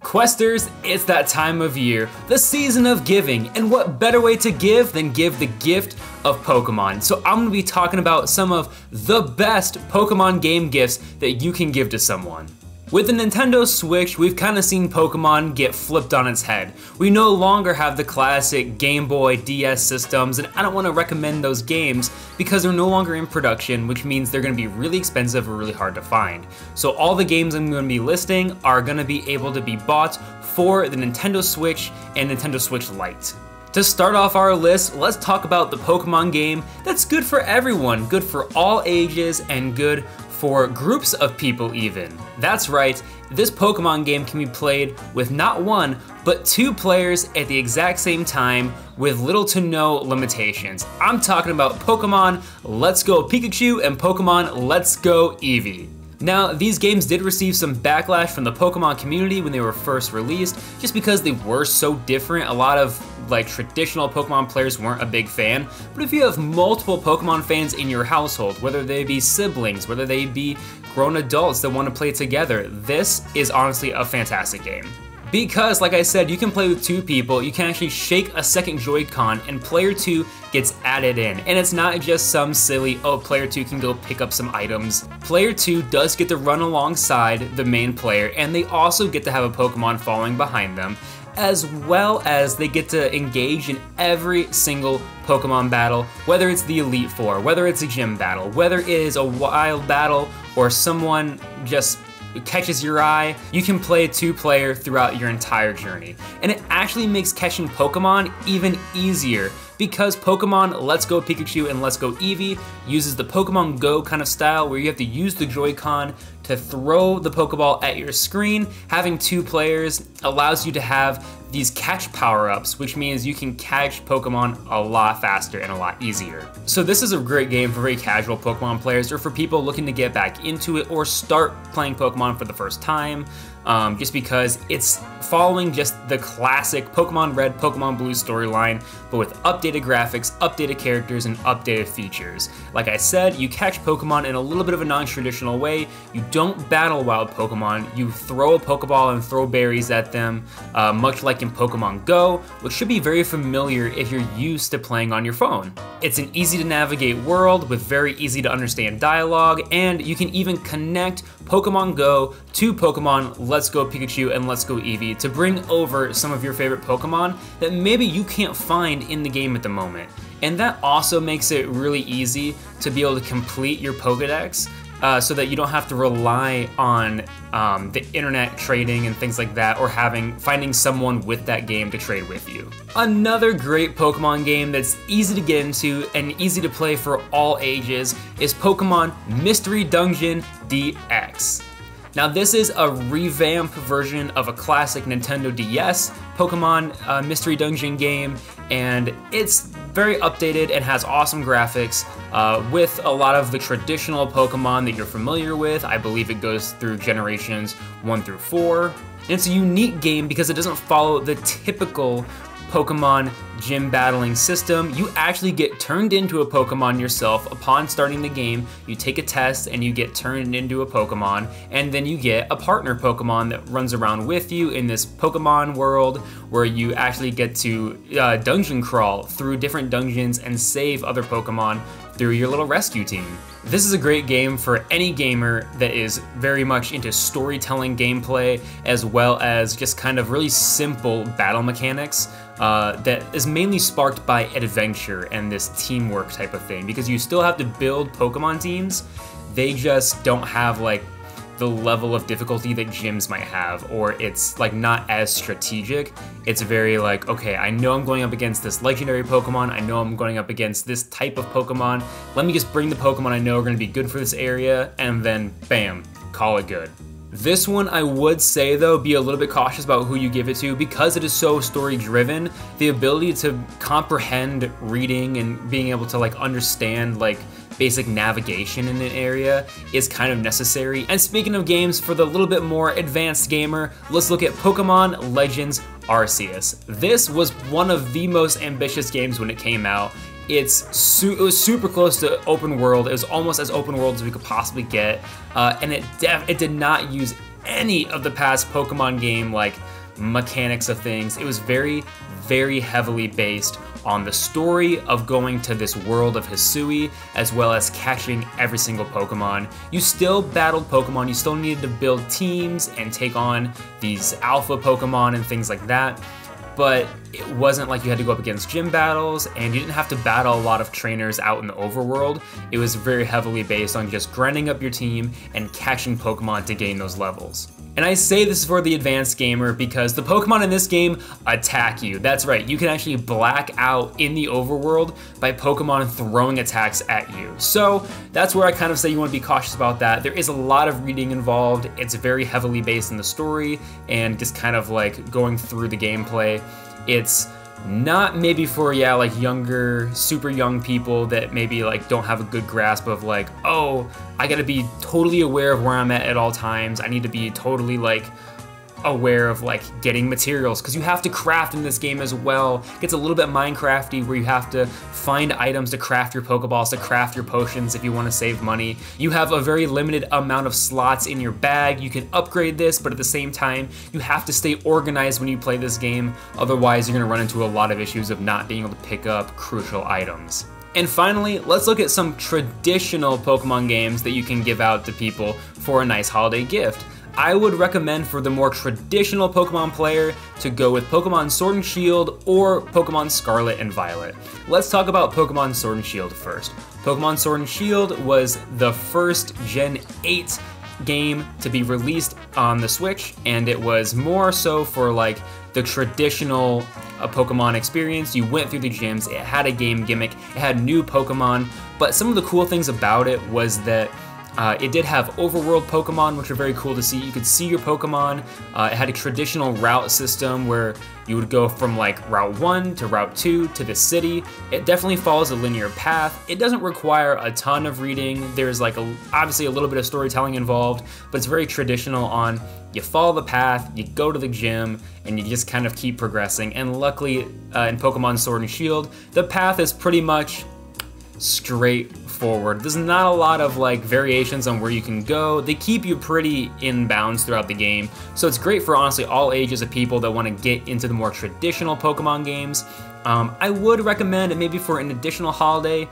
Questers, it's that time of year, the season of giving, and what better way to give than give the gift of Pokemon. So I'm gonna be talking about some of the best Pokemon game gifts that you can give to someone. With the Nintendo Switch, we've kind of seen Pokemon get flipped on its head. We no longer have the classic Game Boy, DS systems, and I don't want to recommend those games because they're no longer in production, which means they're going to be really expensive or really hard to find. So all the games I'm going to be listing are going to be able to be bought for the Nintendo Switch and Nintendo Switch Lite. To start off our list, let's talk about the Pokemon game that's good for everyone, good for all ages, and good for groups of people even. That's right, this Pokemon game can be played with not one, but two players at the exact same time with little to no limitations. I'm talking about Pokemon Let's Go Pikachu and Pokemon Let's Go Eevee. Now, these games did receive some backlash from the Pokemon community when they were first released, just because they were so different. A lot of traditional Pokemon players weren't a big fan, but if you have multiple Pokemon fans in your household, whether they be siblings, whether they be grown adults that want to play together, this is honestly a fantastic game. Because, like I said, you can play with two people, you can actually shake a second Joy-Con and player 2 gets added in. And it's not just some silly, oh, player 2 can go pick up some items. Player 2 does get to run alongside the main player, and they also get to have a Pokemon following behind them, as well as they get to engage in every single Pokemon battle, whether it's the Elite Four, whether it's a gym battle, whether it is a wild battle, or someone just catches your eye. You can play two-player throughout your entire journey. And it actually makes catching Pokemon even easier because Pokemon Let's Go Pikachu and Let's Go Eevee uses the Pokemon Go kind of style where you have to use the Joy-Con to throw the Pokeball at your screen. Having two players allows you to have these catch power-ups, which means you can catch Pokemon a lot faster and a lot easier. So this is a great game for very casual Pokemon players or for people looking to get back into it or start playing Pokemon for the first time. Just because it's following just the classic Pokemon Red, Pokemon Blue storyline, but with updated graphics, updated characters, and updated features. Like I said, you catch Pokemon in a little bit of a non-traditional way. You don't battle wild Pokemon, you throw a Pokeball and throw berries at them, much like in Pokemon Go, which should be very familiar if you're used to playing on your phone. It's an easy to navigate world with very easy to understand dialogue, and you can even connect Pokemon Go to Pokemon Let's Go Pikachu and Let's Go Eevee to bring over some of your favorite Pokemon that maybe you can't find in the game at the moment. And that also makes it really easy to be able to complete your Pokedex so that you don't have to rely on the internet trading and things like that, or finding someone with that game to trade with you. Another great Pokemon game that's easy to get into and easy to play for all ages is Pokemon Mystery Dungeon DX. Now this is a revamped version of a classic Nintendo DS Pokemon Mystery Dungeon game, and it's very updated and has awesome graphics with a lot of the traditional Pokemon that you're familiar with. I believe it goes through generations 1 through 4. And it's a unique game because it doesn't follow the typical Pokemon gym battling system. You actually get turned into a Pokemon yourself upon starting the game. You take a test and you get turned into a Pokemon, and then you get a partner Pokemon that runs around with you in this Pokemon world where you actually get to dungeon crawl through different dungeons and save other Pokemon through your little rescue team. This is a great game for any gamer that is very much into storytelling gameplay, as well as just kind of really simple battle mechanics that is mainly sparked by adventure and this teamwork type of thing, because you still have to build Pokemon teams. They just don't have the level of difficulty that gyms might have, or it's not as strategic. It's very okay, I know I'm going up against this legendary Pokemon, I know I'm going up against this type of Pokemon, let me just bring the Pokemon I know are going to be good for this area, and then bam, call it good. This one, I would say though, be a little bit cautious about who you give it to because it is so story driven. The ability to comprehend reading and being able to understand basic navigation in an area is kind of necessary. And speaking of games for the little bit more advanced gamer, let's look at Pokemon Legends Arceus. This was one of the most ambitious games when it came out. It was super close to open world. It was almost as open world as we could possibly get, and it did not use any of the past Pokemon game like mechanics of things. It was very, very heavily based on the story of going to this world of Hisui, as well as catching every single Pokemon. You still battled Pokemon, you still needed to build teams and take on these alpha Pokemon and things like that, but it wasn't like you had to go up against gym battles, and you didn't have to battle a lot of trainers out in the overworld. It was very heavily based on just grinding up your team and catching Pokemon to gain those levels. And I say this for the advanced gamer because the Pokemon in this game attack you. That's right, you can actually black out in the overworld by Pokemon throwing attacks at you. So that's where I kind of say you want to be cautious about that. There is a lot of reading involved. It's very heavily based in the story and just kind of like going through the gameplay. It's not maybe for, yeah, like younger, super young people that maybe like don't have a good grasp of like, oh, I gotta be totally aware of where I'm at all times. I need to be totally like aware of like getting materials, because you have to craft in this game as well. It gets a little bit Minecrafty where you have to find items to craft your Pokeballs, to craft your potions if you want to save money. You have a very limited amount of slots in your bag. You can upgrade this, but at the same time, you have to stay organized when you play this game. Otherwise, you're gonna run into a lot of issues of not being able to pick up crucial items. And finally, let's look at some traditional Pokemon games that you can give out to people for a nice holiday gift. I would recommend for the more traditional Pokemon player to go with Pokemon Sword and Shield or Pokemon Scarlet and Violet. Let's talk about Pokemon Sword and Shield first. Pokemon Sword and Shield was the first Gen 8 game to be released on the Switch, and it was more so for like the traditional Pokemon experience. You went through the gyms, it had a game gimmick, it had new Pokemon, but some of the cool things about it was that it did have overworld Pokemon, which are very cool to see. You could see your Pokemon. It had a traditional route system where you would go from like Route 1 to Route 2 to the city. It definitely follows a linear path. It doesn't require a ton of reading. There's like obviously a little bit of storytelling involved, but it's very traditional on you follow the path, you go to the gym, and you just kind of keep progressing. And luckily in Pokemon Sword and Shield, the path is pretty much straightforward. There's not a lot of like variations on where you can go. They keep you pretty in bounds throughout the game, so it's great for honestly all ages of people that want to get into the more traditional Pokemon games. I would recommend maybe for an additional holiday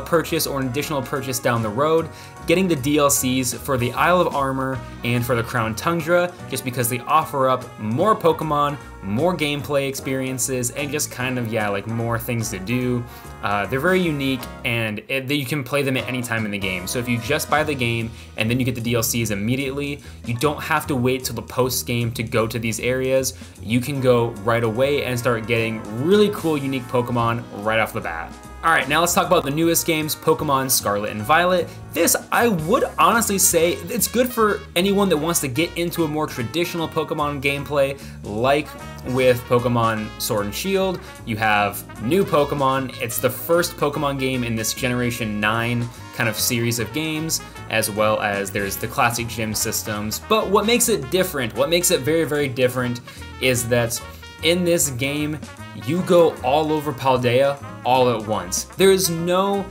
purchase or an additional purchase down the road, getting the DLCs for the Isle of Armor and for the Crown Tundra, just because they offer up more Pokemon, more gameplay experiences, and just kind of, yeah, like more things to do. They're very unique, and you can play them at any time in the game. So if you just buy the game and then you get the DLCs immediately, you don't have to wait till the post-game to go to these areas. You can go right away and start getting really cool, unique Pokemon right off the bat. Alright, now let's talk about the newest games, Pokemon Scarlet and Violet. This, I would honestly say, it's good for anyone that wants to get into a more traditional Pokemon gameplay, like with Pokemon Sword and Shield. You have new Pokemon. It's the first Pokemon game in this Generation 9 kind of series of games, as well as there's the classic gym systems. But what makes it different, what makes it very, very different, is that in this game, you go all over Paldea all at once. There is no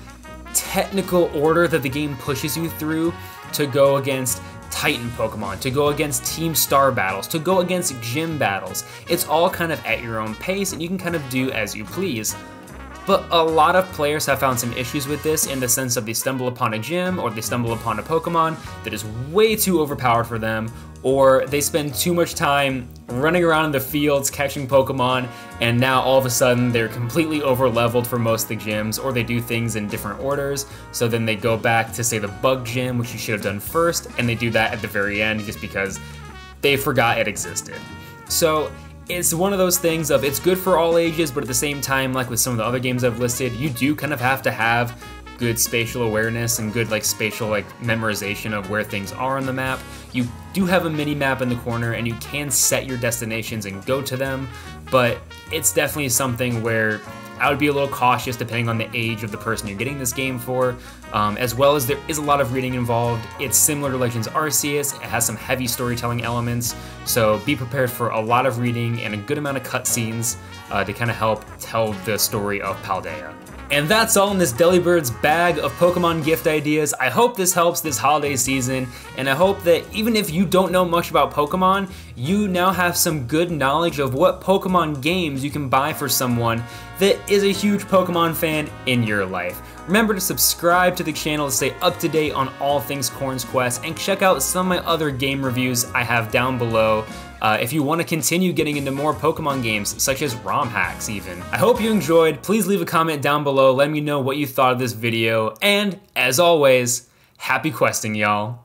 technical order that the game pushes you through to go against Titan Pokemon, to go against Team Star battles, to go against gym battles. It's all kind of at your own pace, and you can kind of do as you please. But a lot of players have found some issues with this in the sense of they stumble upon a gym or they stumble upon a Pokemon that is way too overpowered for them, or they spend too much time running around in the fields catching Pokemon, and now all of a sudden they're completely over leveled for most of the gyms, or they do things in different orders, so then they go back to say the bug gym, which you should have done first, and they do that at the very end just because they forgot it existed. So it's one of those things of it's good for all ages, but at the same time, like with some of the other games I've listed, you do kind of have to have good spatial awareness and good like spatial like memorization of where things are on the map. You do have a mini map in the corner and you can set your destinations and go to them, but it's definitely something where I would be a little cautious depending on the age of the person you're getting this game for, as well as there is a lot of reading involved. It's similar to Legends Arceus, it has some heavy storytelling elements, so be prepared for a lot of reading and a good amount of cutscenes to kind of help tell the story of Paldea. And that's all in this Delibird's bag of Pokemon gift ideas. I hope this helps this holiday season, and I hope that even if you don't know much about Pokemon, you now have some good knowledge of what Pokemon games you can buy for someone that is a huge Pokemon fan in your life. Remember to subscribe to the channel to stay up to date on all things Quoorn's Quest, and check out some of my other game reviews I have down below. If you want to continue getting into more Pokemon games, such as ROM hacks even. I hope you enjoyed. Please leave a comment down below, let me know what you thought of this video, and as always, happy questing, y'all.